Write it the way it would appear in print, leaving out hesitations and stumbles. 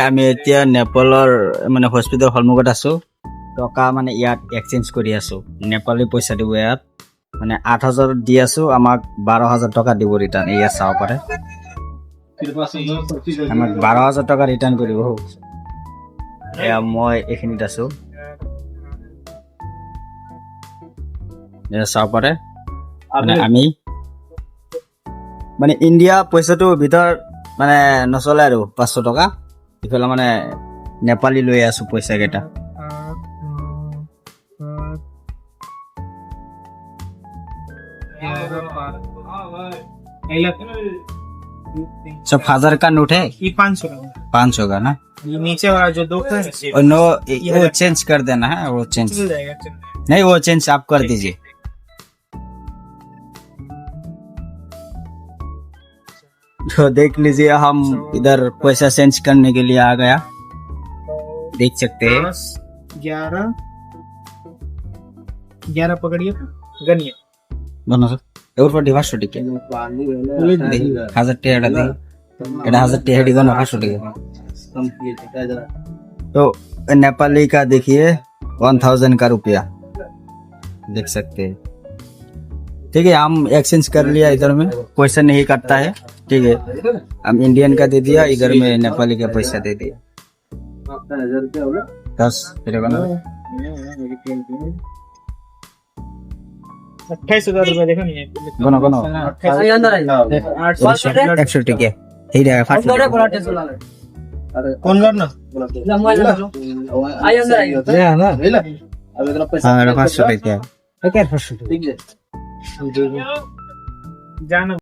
আমি এতিয়া নেপালৰ মানে হস্পিটেল সন্মুখত আছো টকা মানে ইয়াত এক্সচেঞ্জ কৰি আছো নেপালী পইচা দিব ইয়াত মানে 8,000 দি আছো আমাক 12,000 টকা দিব ৰিটাৰ্ণ এয়া চাও পাৰে আমাক 12,000 টকা ৰিটাৰ্ণ কৰিব এয়া মই এখিনিত আছো এয়া চাও পাৰে মানে আমি মানে ইণ্ডিয়া পইচাটো ভিতৰত মানে নচলে আৰু 500 টকা ইফালে মানে নেপালী লৈ আছো পইচা কেটা सब 1000 का नोट है ये 500 का 500 का ना ये नीचे वाला जो दो है और नो वो चेंज कर देना है वो चेंज चल जाएगा चल नहीं वो चेंज आप कर दीजिए तो देख लीजिए हम इधर पैसा चेंज करने के लिए आ गया देख सकते हैं 11 पकड़िए गनिए दोनों से और पर डिवाइस छोटी के 1000 टेढ़ा दे एडा 1000 टेढ़ी का 500 टिके तो नेपाली का देखिए 1000 का रुपया देख सकते हैं ठीक है हम एक्सचेंज कर लिया इधर में पैसा नहीं कटता है ठीक है हम इंडियन का दे दिया इधर में नेपाली का पैसा दे दिया 10 तेरे को 28,000 रुपए देखो नहीं गनो गनो 100 टिके ठीक है फास्ट कौन करना हां 500 टिके जानो